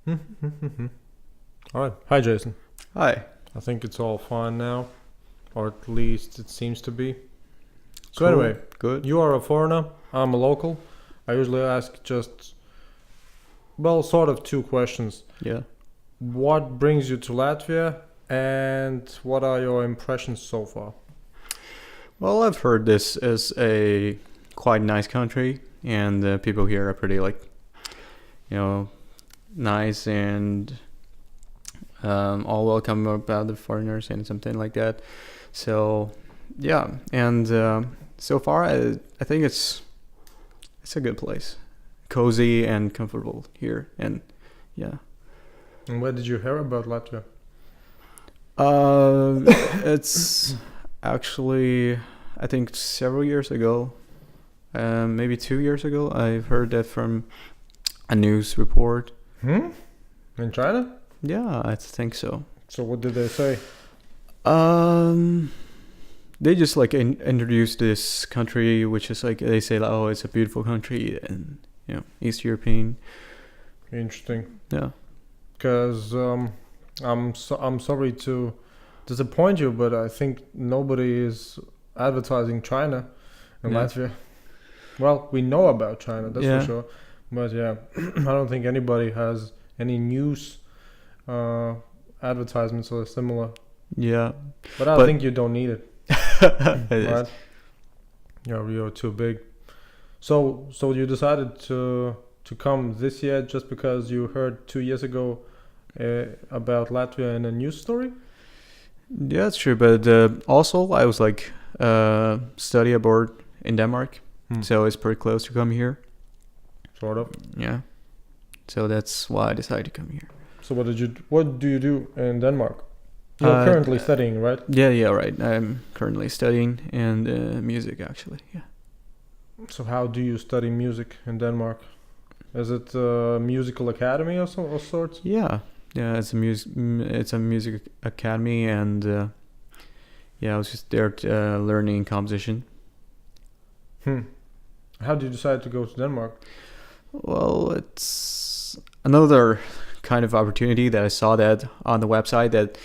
All right. Hi, Jason. Hi. I think it's all fine now, or at least it seems to be. So Cool. anyway, Good. you are a foreigner. I'm a local. I usually ask just, well, sort of two questions. Yeah. What brings you to Latvia, and what are your impressions so far? Well, I've heard this is a quite nice country, and the people here are pretty you know, nice and all welcome about the foreigners and something like that. So, yeah, and so far I think it's a good place, cozy and comfortable here, and yeah. And where did you hear about Latvia? Uh, it's actually, I think several years ago, maybe 2 years ago, I've heard that from a news report. In China? Yeah, I think so. So what did they say? Um, they just introduced this country, which is like they say, oh, it's a beautiful country, and East European. Interesting. Yeah. Because I'm sorry to disappoint you, but I think nobody is advertising China in Yeah. Latvia. Well, we know about China, that's Yeah. for sure. But yeah, I don't think anybody has any news advertisements or similar. Yeah. But I But- think you don't need it, It is. right? You're too big. So you decided to come this year just because you heard 2 years ago about Latvia in a news story? Yeah, that's true. But also, I was study abroad in Denmark, so it's pretty close to come here. Sort of. Yeah. So that's why I decided to come here. So what do you do in Denmark? You're currently studying, right? Yeah, right. I'm currently studying and music, actually. Yeah. So how do you study music in Denmark? Is it a musical academy or sorts? Yeah. It's a music academy, and I was just there learning composition. How did you decide to go to Denmark? Well, it's another kind of opportunity that I saw that on the website that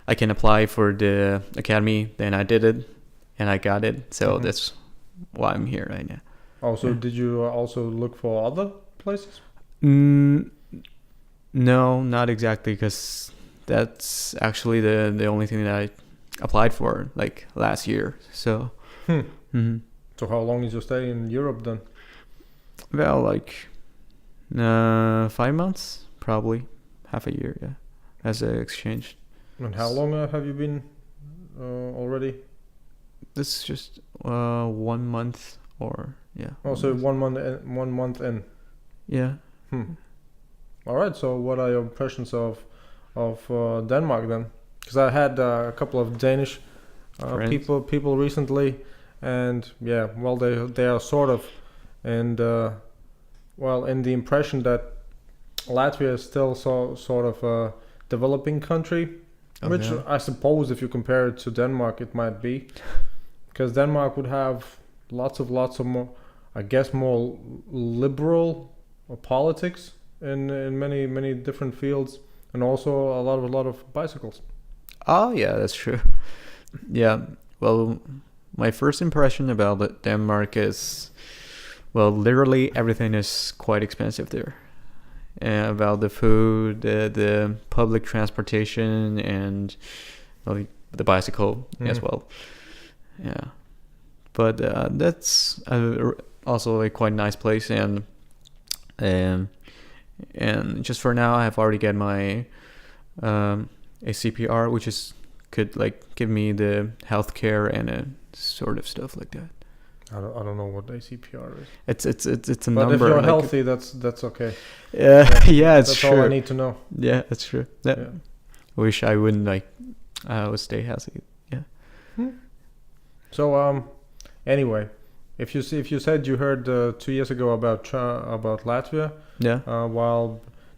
I can apply for the academy. Then I did it, and I got it. So that's why I'm here right now. Also, Yeah. did you also look for other places? No, not exactly, because that's actually the only thing that I applied for last year. So, So how long is your stay in Europe then? well, 5 months, probably half a year, yeah, as an exchange. And how long have you been already? This is just 1 month, or yeah. Oh, so 1 month in. Yeah. All right. So what are your impressions of Denmark then? Because I had a couple of Danish Friends. people recently, and yeah, well they are sort of, and in the impression that Latvia is still sort of a developing country, which I suppose if you compare it to Denmark, it might be, because Denmark would have lots of more, I guess, more liberal politics in many different fields, and also a lot of bicycles. Oh, yeah, that's true. Yeah. Well, my first impression about Denmark is, well, literally everything is quite expensive there. About the food, the public transportation, and the bicycle as well. Yeah. But that's also a quite nice place, and just for now, I have already got my a CPR, which could give me the healthcare and sort of stuff like that. I don't know what ACPR is. It's a But number. if you're healthy, that's okay. Yeah, it's That's true. all I need to know. Yeah, that's true. Yeah. Yeah. Wish I wouldn't I would stay healthy. Yeah. So anyway, if you said you heard 2 years ago about Latvia, Yeah.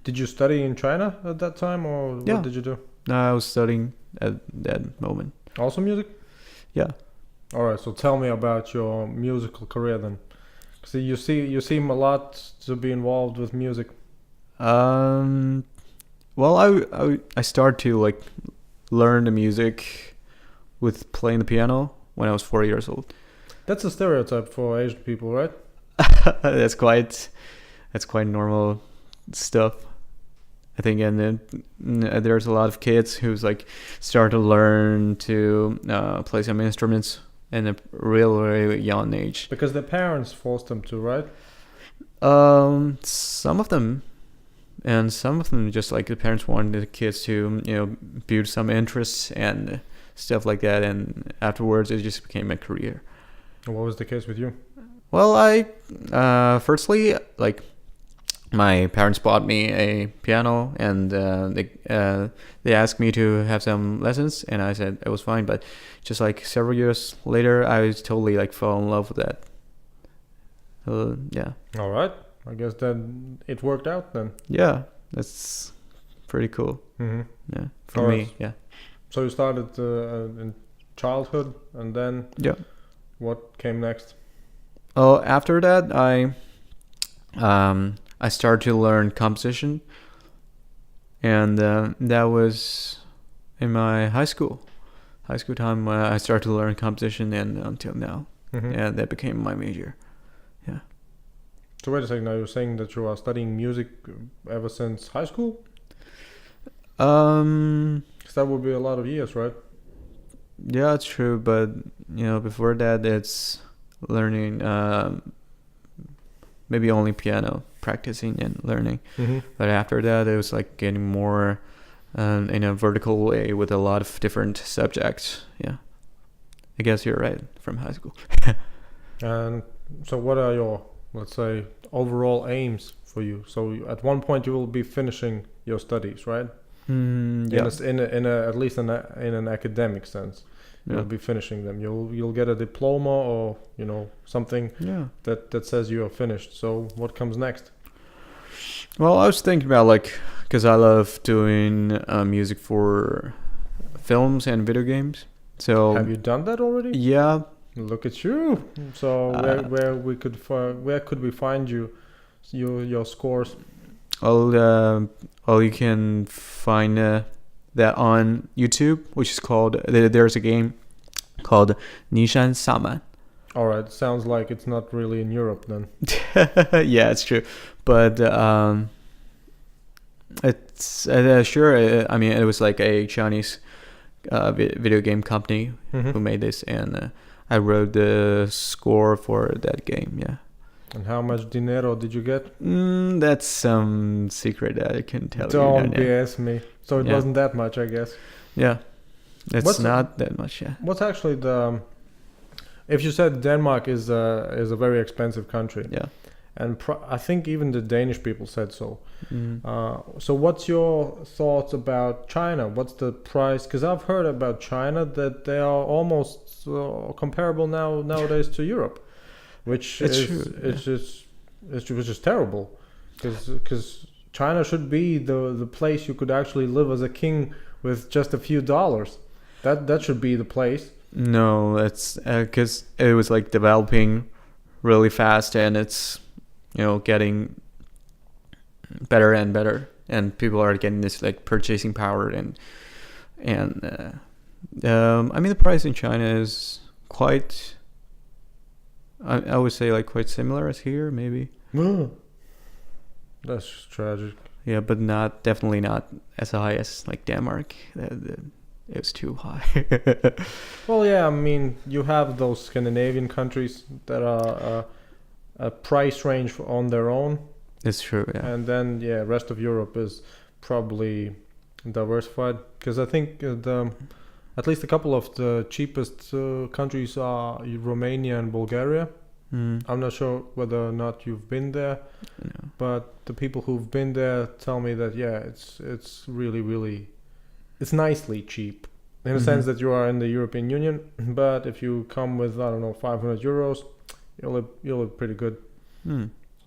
Did you study in China at that time, or Yeah. what did you do? No, I was studying at that moment. Also music? Yeah. All right. So tell me about your musical career then. See, you seem a lot to be involved with music. Well, I started to like learn the music with playing the piano when I was 4 years old. That's a stereotype for Asian people, right? that's quite normal stuff. I think, and then there's a lot of kids who's like start to learn to play some instruments in a really young age. Because their parents forced them to, right? Some of them, and some of them just like the parents wanted the kids to build some interests and stuff like that, and afterwards it just became a career. What was the case with you? Well, I firstly like. My parents bought me a piano, and they asked me to have some lessons, and I said it was fine. But just like several years later, I totally like fell in love with that. Yeah. All right. I guess then it worked out then. Yeah, that's pretty cool. Mm-hmm. Yeah, for me. Yeah. So you started in childhood, and then what came next? Oh, after that, I started to learn composition, and that was in my high school time when I started to learn composition, and until now, and that became my major. Yeah. So wait a second, now you're saying that you are studying music ever since high school? 'Cause that would be a lot of years, right? Yeah, it's true, but before that, it's learning maybe only piano, practicing and learning. But after that, it was like getting more in a vertical way with a lot of different subjects. Yeah, I guess you're right, from high school. And so what are your, let's say, overall aims for you? So at one point you will be finishing your studies, right? Yeah. In a at least in an academic sense. You'll be finishing them. You'll get a diploma or something that says you are finished. So what comes next? Well, I was thinking about because I love doing music for films and video games. So have you done that already? Yeah. Look at you. So where could we find your scores? You can find that on YouTube, which is called. There's a game called Nishan Saman. All right, sounds like it's not really in Europe then. Yeah, it's true, but it's sure. I mean, it was like a Chinese video game company who made this, and I wrote the score for that game. Yeah. And how much dinero did you get? That's some secret that I can tell you. Don't BS me. So it wasn't that much, I guess. Yeah, it's not that much. Yeah. What's actually the? If you said Denmark is a very expensive country. Yeah. And I think even the Danish people said so. So what's your thoughts about China? What's the price? Because I've heard about China that they are almost comparable nowadays to Europe. Which is terrible, because China should be the place you could actually live as a king with just a few dollars. That should be the place. No, that's because it was like developing really fast, and it's getting better and better, and people are getting this like purchasing power, and I mean the price in China is quite. I would say like quite similar as here, maybe. That's tragic. Yeah, but definitely not as high as like Denmark. It's too high. Well, yeah, I mean you have those Scandinavian countries that are a price range on their own. It's true, yeah. And then rest of Europe is probably diversified, because I think at least a couple of the cheapest countries are Romania and Bulgaria. I'm not sure whether or not you've been there, but the people who've been there tell me that it's really, really, it's nicely cheap in the sense that you are in the European Union. But if you come with 500 euros, you'll live pretty good.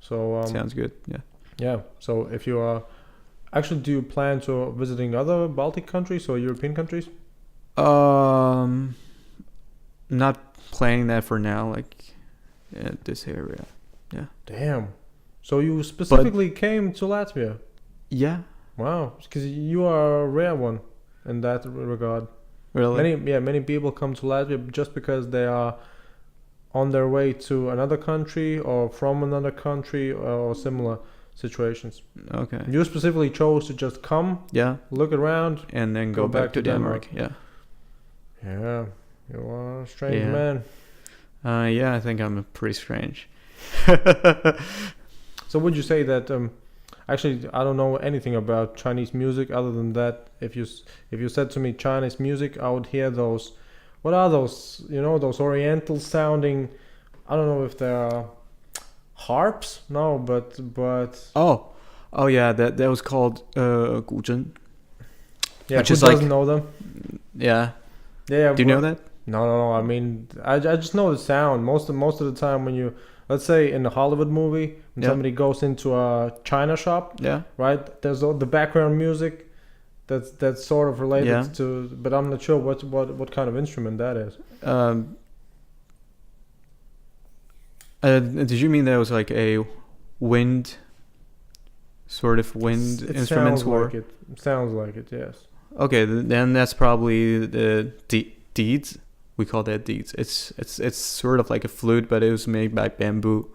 So sounds good. Yeah. So if you are actually, do you plan to visiting other Baltic countries or European countries? Not planning that for now, like this area. Yeah. Damn. So you specifically came to Latvia? Yeah. Wow, because you are a rare one in that regard. Really? Many people come to Latvia just because they are on their way to another country or from another country or similar situations. Okay. You specifically chose to just come, Yeah, look around, and then go back to Denmark. Yeah. Yeah, you are a strange Yeah. man. Yeah, I think I'm pretty strange. So would you say that? Actually, I don't know anything about Chinese music other than that. If you said to me Chinese music, I would hear those. What are those? You know, those Oriental sounding. I don't know if they are harps. No, but Oh yeah, that was called guzheng. yeah. Which Who is doesn't like, know them? yeah. Yeah. Do you know that? No. I mean, I just know the sound. Most of the time when you, let's say in a Hollywood movie, when Yeah. somebody goes into a china shop, Yeah. right? There's all the background music that's sort of related Yeah. to, but I'm not sure what kind of instrument that is. Did you mean that was like a wind, sort of wind It instruments? sounds like it. Sounds like it. Yes. Okay, then that's probably the deeds. We call that deeds. It's sort of like a flute, but it was made by bamboo.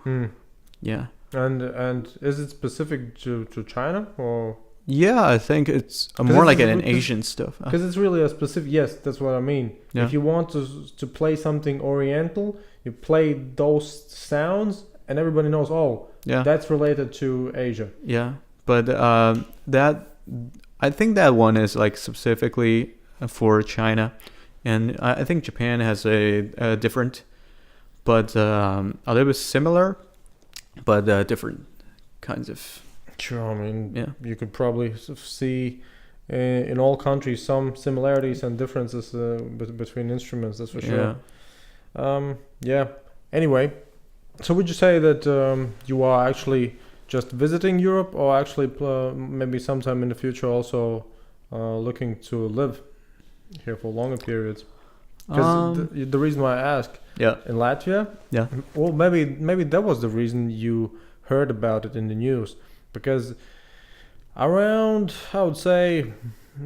Yeah. And is it specific to China or? Yeah, I think it's more it's- like an it's- Asian stuff. Because it's really a specific. Yes, that's what I mean. Yeah. If you want to play something Oriental, you play those sounds, and everybody knows. Oh, Yeah. that's related to Asia. Yeah, but that I think that one is like specifically for China, and I think Japan has a different, but a little bit similar, but different kinds of. Sure. I mean, Yeah. you could probably see in all countries some similarities and differences between instruments. That's for sure. Yeah. Anyway, so would you say that you are actually just visiting Europe, or actually maybe sometime in the future also looking to live here for longer periods? Because the reason why I ask, Yeah. in Latvia, Yeah. well, maybe that was the reason you heard about it in the news, because around, I would say,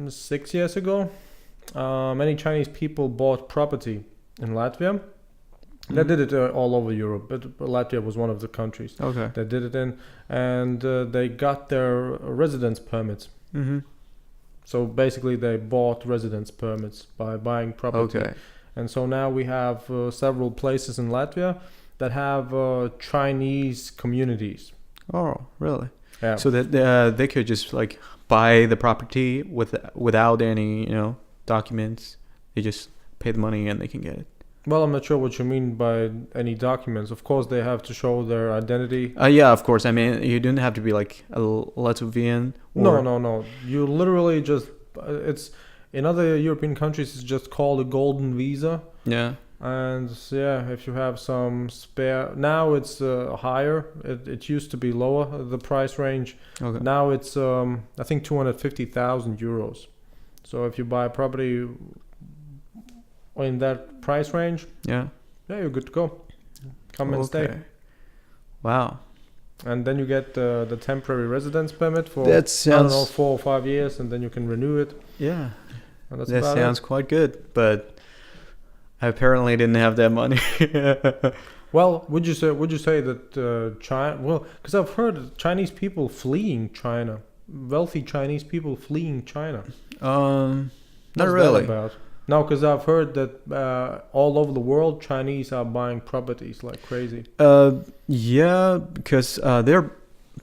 6 years ago, many Chinese people bought property in Latvia. They did it all over Europe, but Latvia was one of the countries Okay. that did it in, and they got their residence permits. Mm-hmm. So basically, they bought residence permits by buying property. Okay. And so now we have several places in Latvia that have Chinese communities. Oh, really? Yeah. So that they could just like buy the property without any documents. They just pay the money and they can get it. Well, I'm not sure what you mean by any documents. Of course, they have to show their identity. Yeah, of course. I mean, you don't have to be like a Latvian. No. You literally just it's in other European countries. It's just called a golden visa. Yeah. And yeah, if you have some spare, now it's higher. It used to be lower, the price range. Okay. Now it's I think 250,000 euros. So if you buy a property in that price range, Yeah. you're good to go. Come and stay. Wow. And then you get the temporary residence permit for That I don't know, sounds. 4 or 5 years, and then you can renew it. Yeah. And that's That about sounds it. quite good, but I apparently didn't have that money. Well, would you say that China? Well, because I've heard Chinese people fleeing China, wealthy Chinese people fleeing China. Not What's really. that about? No, because I've heard that all over the world, Chinese are buying properties like crazy. Yeah, because they're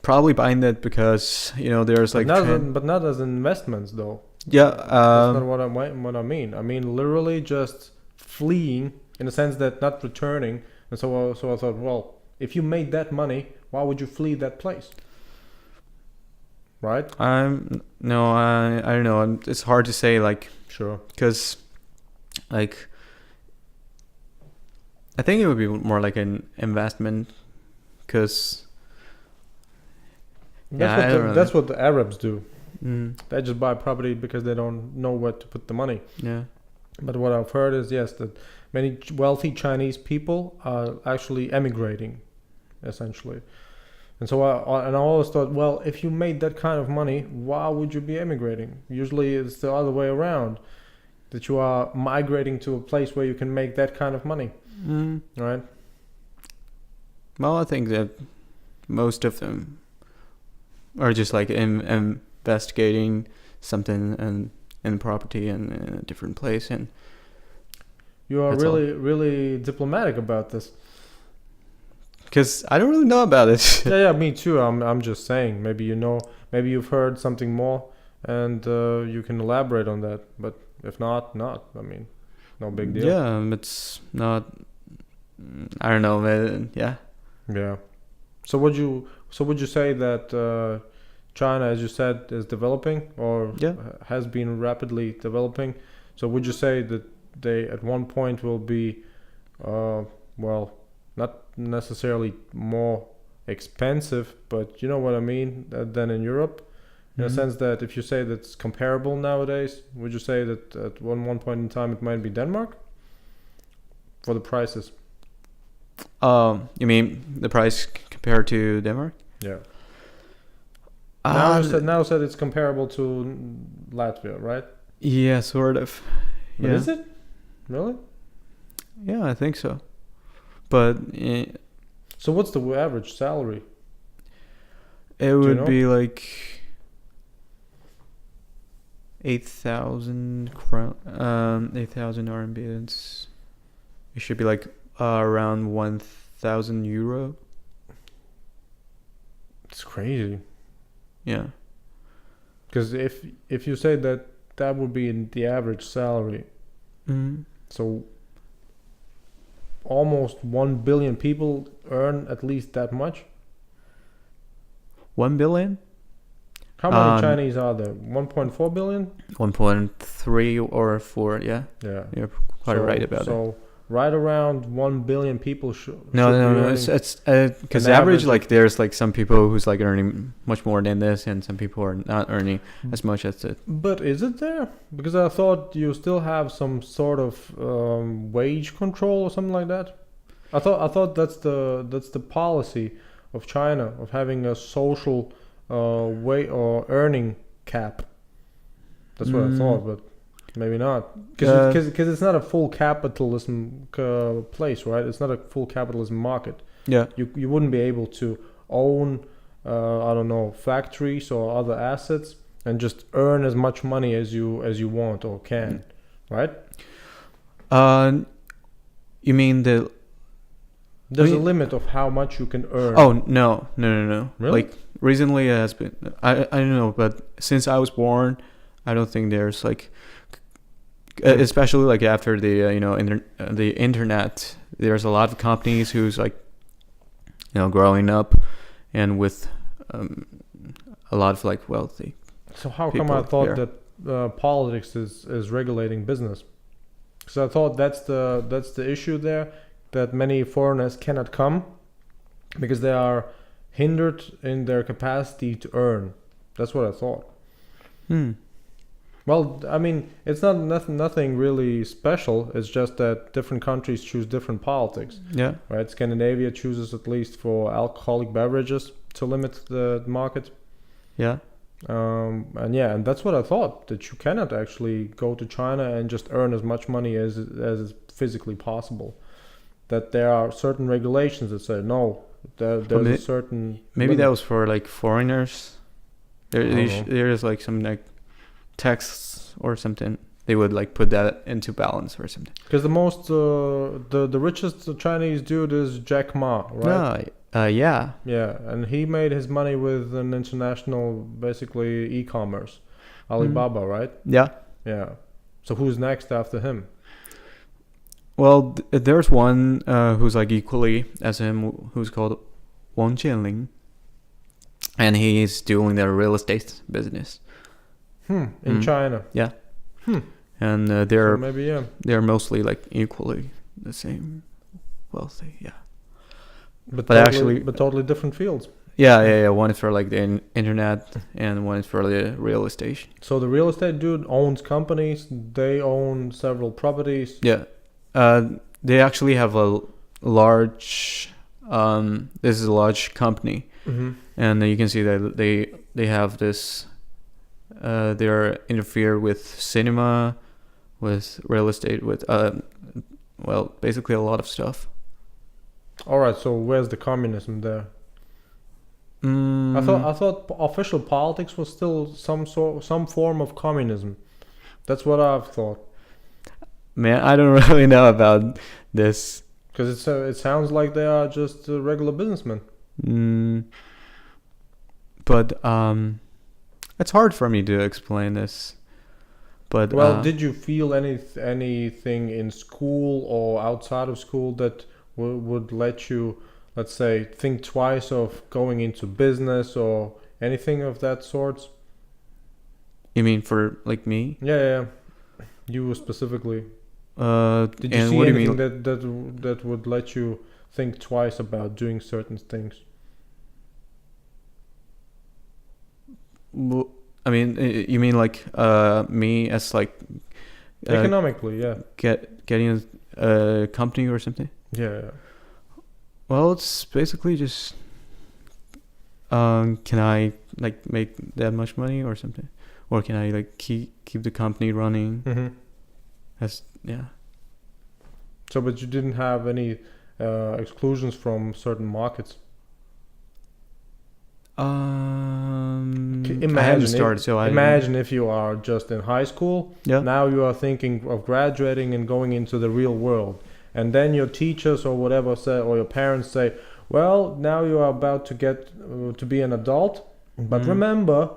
probably buying that because there's like But not as investments, though. yeah. That's not what I mean. I mean literally just fleeing in the sense that not returning. And so I thought, well, if you made that money, why would you flee that place? Right? I don't know. It's hard to say, like, Sure. because like I think it would be more like an investment, because That's what the Arabs do. mm, They just buy property because they don't know where to put the money. yeah. But what I've heard is, yes, that many wealthy Chinese people are actually emigrating, essentially. And so I always thought, well, if you made that kind of money, why would you be emigrating? Usually it's the other way around, that you are migrating to a place where you can make that kind of money, right? Well, I think that most of them are just like investigating something in property in a different place, and You are that's all. really diplomatic about this. Because I don't really know about it. Yeah, me too. I'm just saying. Maybe you know. Maybe you've heard something more, and you can elaborate on that. But if not, not. I mean, no big deal. Yeah, it's not. I don't know, man. Yeah. Yeah. So would you say that China, as you said, is developing or Yeah. has been rapidly developing? So would you say that they at one point will be, well, not necessarily more expensive, but you know what I mean, than in Europe? In a sense that if you say that's comparable nowadays, would you say that at one point in time it might be Denmark for the prices? You mean the price compared to Denmark? Yeah. Uh, Now said it's comparable to Latvia, right? yeah, sort of. But Yeah. is it? Really? Yeah, I think so. But So what's the average salary? it you would know? be like 8,000 crown, 8,000 RMB. It should be like around 1,000 euro. It's crazy. Yeah. Because if you say that would be in the average salary, so almost 1 billion people earn at least that much. 1 billion? How many Chinese are there? 1.4 billion? 1.3 or 4, yeah. Yeah. You're quite right about it. So right around 1 billion people should No, be it's earning because an average, average like there's like some people who's like earning much more than this, and some people are not earning as much as it. But is it there? Because I thought you still have some sort of wage control or something like that. I thought that's the policy of China of having a social way or earning cap. That's what I thought, but maybe not. Because it's not a full capitalism place, right? It's not a full capitalism market. Yeah. You wouldn't be able to own I don't know, factories or other assets and just earn as much money as you want or can, right? You mean There's a limit of how much you can earn. Oh no. Really? Like recently it has been. I don't know, but since I was born, I don't think there's like, especially like after the the internet. There's a lot of companies who's like, growing up, and with a lot of like wealthy. So how come I thought that politics is regulating business? So I thought that's the issue there, that many foreigners cannot come because they are hindered in their capacity to earn. That's what I thought. Well, I mean, it's nothing really special. It's just that different countries choose different politics. Yeah. Right. Scandinavia chooses, at least for alcoholic beverages, to limit the market. Yeah. And that's what I thought, that you cannot actually go to China and just earn as much money as is physically possible. That there are certain regulations that say no. There's a certain maybe limit. that was for like foreigners. know. There's like some like tax or something. They would like put that into balance or something. Because the most the richest Chinese dude is Jack Ma, right? Yeah. Yeah, and he made his money with an international, basically e-commerce, Alibaba, right? Yeah. Yeah. So who's next after him? Well, there's one who's like equally as him, who's called Wang Jianling, and he's doing their real estate business. In China. Yeah. And So they're maybe yeah. they're mostly like equally the same wealthy. Yeah. But actually- totally different fields. Yeah. One is for like the internet, and one is for the real estate. So the real estate dude owns companies. They own several properties. Yeah. They actually have a large. This is a large company, Mm-hmm. and you can see that they have this. They're interfere with cinema, with real estate, with well, basically a lot of stuff. All right. So where's the communism there? Mm, I thought official politics was still some form of communism. That's what I've thought. Man, I don't really know about this. Because it sounds like they are just regular businessmen. Mm, but it's hard for me to explain this. But Well, did you feel anything in school or outside of school that would let you, let's say, think twice of going into business or anything of that sort? you mean for like me? Yeah. You specifically. Did you And see what do you anything mean? that would let you think twice about doing certain things? I mean, you mean like me as like Economically, yeah. getting a company or something? Yeah. Well, it's basically just can I like make that much money or something, or can I like keep the company running? Mm-hmm. That's yeah. So, but you didn't have any exclusions from certain markets. I haven't started, so I imagine if you are just in high school. Yeah. Now you are thinking of graduating and going into the real world, and then your teachers or whatever say, or your parents say, "Well, now you are about to get to be an adult, but remember,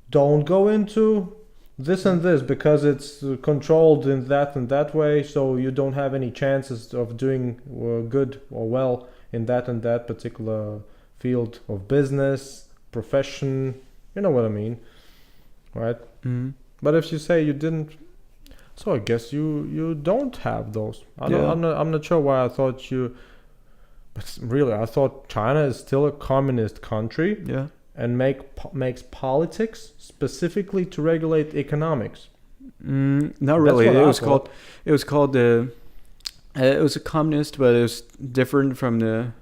don't go into this and this because it's controlled in that and that way, so you don't have any chances of doing good or well in that and that particular field of business, profession. You know what I mean, right?" Mm-hmm. But if you say you didn't, so I guess you don't have those. Yeah. I'm not sure why I thought you. But really, I thought China is still a communist country Yeah. and makes politics specifically to regulate economics. Not really. what It I was thought. called the. It was a communist, but it was different from the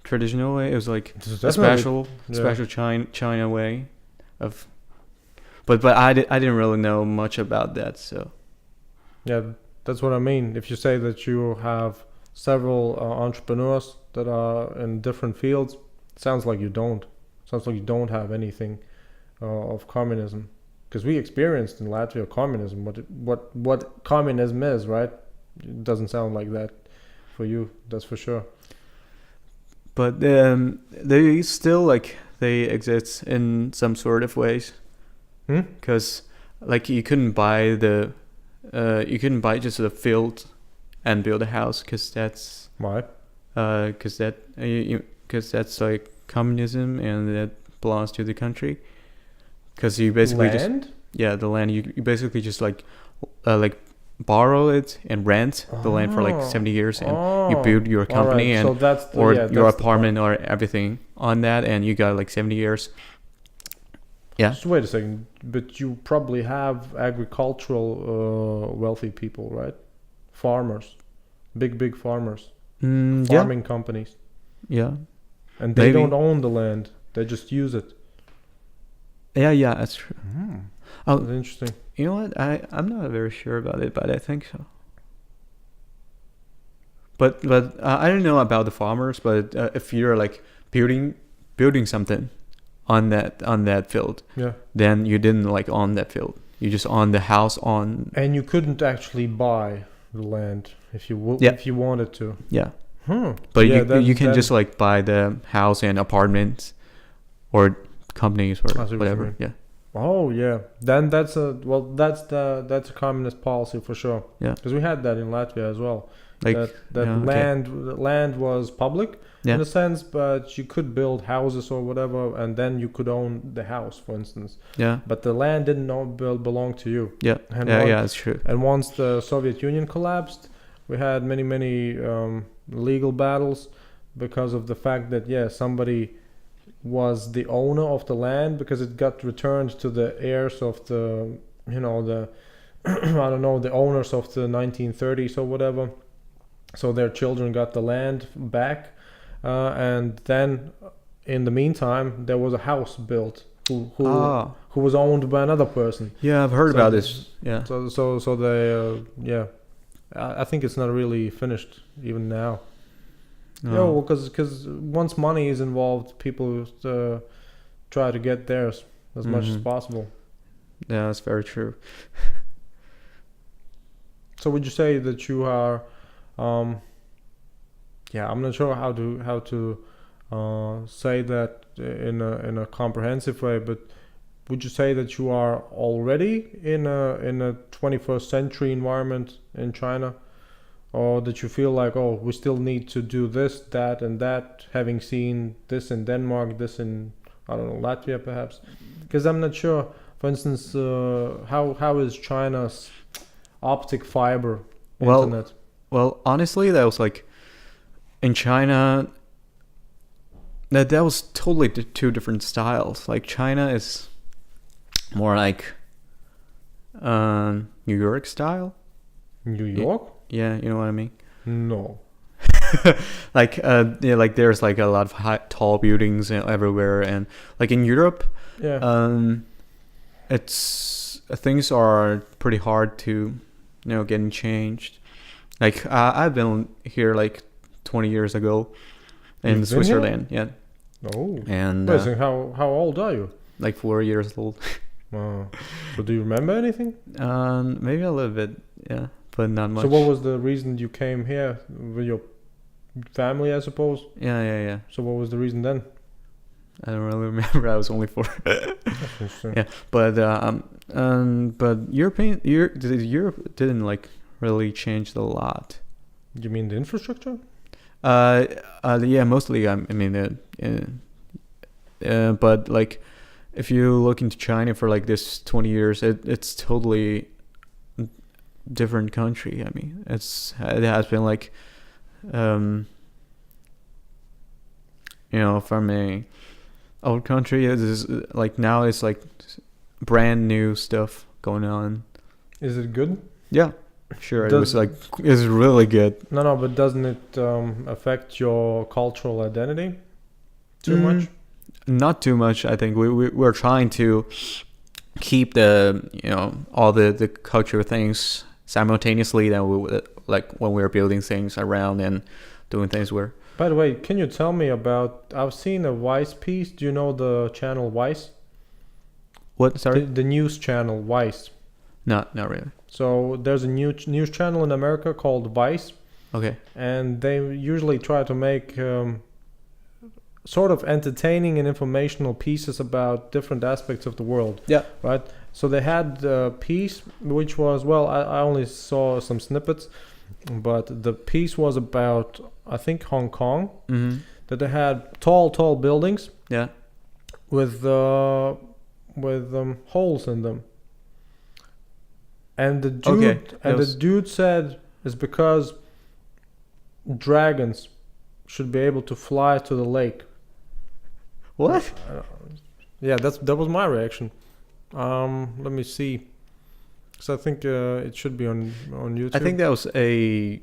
traditional way. It was like This is a definitely- special China way of. But I didn't really know much about that, so. Yeah, that's what I mean. If you say that you have several entrepreneurs that are in different fields, it sounds like you don't. Sounds like you don't have anything of communism, because we experienced in Latvia communism. What communism is, right? It doesn't sound like that for you. That's for sure. But they still like they exist in some sort of ways, because like you couldn't buy just a field and build a house, because that's Why? because that's like communism and that belongs to the country, because you basically Land? the land you basically just like borrow it and rent the land for like 70 years, and you build your company Alright, and so that's the, or yeah, your that's the apartment or everything on that, and you got like 70 years. Yeah. Just wait a second, but you probably have agricultural wealthy people, right? Farmers, big farmers, Yeah. farming companies, Yeah. and they Maybe. don't own the land; they just use it. Yeah, that's true. Oh, That's interesting. you know what? I'm not very sure about it, but I think so. But I don't know about the farmers. But if you're like building something on that field, Yeah, then you didn't like own that field. You just own the house on. and you couldn't actually buy the land if you Yeah. if you wanted to. Yeah. But Yeah, you can then- just like buy the house and apartments, or companies or I see what you whatever. mean. Yeah. Oh yeah, then that's a communist policy for sure. Yeah. Because we had that in Latvia as well. Like that yeah, okay. land was public Yeah. in a sense, but you could build houses or whatever, and then you could own the house, for instance. Yeah. But the land didn't belong to you. Yeah. And Yeah. That's true. And once the Soviet Union collapsed, we had many legal battles because of the fact that somebody was the owner of the land, because it got returned to the heirs of the the I don't know, the owners of the 1930s or whatever. So their children got the land back, and then in the meantime, there was a house built Ah, who was owned by another person. yeah, I've heard So about the- this. Yeah. So they yeah, I think it's not really finished even now. Yeah, Oh, well, because once money is involved, people try to get theirs as much as Mhm. possible. yeah, that's very true. So would you say that you are, yeah, I'm not sure how to say that in a comprehensive way, but would you say that you are already in a 21st century environment in China, or that you feel like, oh, we still need to do this, that, and that, having seen this in Denmark, this in, I don't know, Latvia perhaps? Because I'm not sure. For instance, how is China's optic fiber Well, internet? Well, honestly, that was like in China. That was totally two different styles. Like China is more like New York style. New York? Yeah, you know what I mean. No. Like yeah, like there's like a lot of high, tall buildings everywhere, and like in Europe, Yeah. it's things are pretty hard to getting changed. Like I've been here like 20 years ago in You've been Switzerland. Yeah, Oh. and Wait, so how old are you? like 4 years old. So do you remember anything? Maybe a little bit, yeah, but not much. So what was the reason you came here with your family, I suppose? Yeah. So what was the reason then? I don't really remember. I was only 4. That's interesting. Yeah, but Europe didn't like really change a lot. You mean the infrastructure? Yeah, mostly. I mean, but like, if you look into China for like this 20 years, it's totally different country. I mean, it has been like, from a old country, it is like now it's like brand new stuff going on. Is it good? Yeah, sure. It Does- was like it's really good. No, but doesn't it affect your cultural identity too Mm, much? Not too much. I think we're trying to keep the all the culture things simultaneously. That we like when we're building things around and doing things where. By the way, can you tell me about? I've seen a Vice piece. Do you know the channel Vice? What? Sorry. The news channel Vice. Not really. So there's a news channel in America called Vice, Okay. and they usually try to make sort of entertaining and informational pieces about different aspects of the world. Yeah. Right. So they had a piece which was, well, I only saw some snippets, but the piece was about, I think, Hong Kong. Mm-hmm. That they had tall buildings Yeah. with holes in them. And the dude Okay, and those- the dude said it's because dragons should be able to fly to the lake. What? Yeah, that was my reaction. Let me see, because I think it should be on YouTube. I think that was a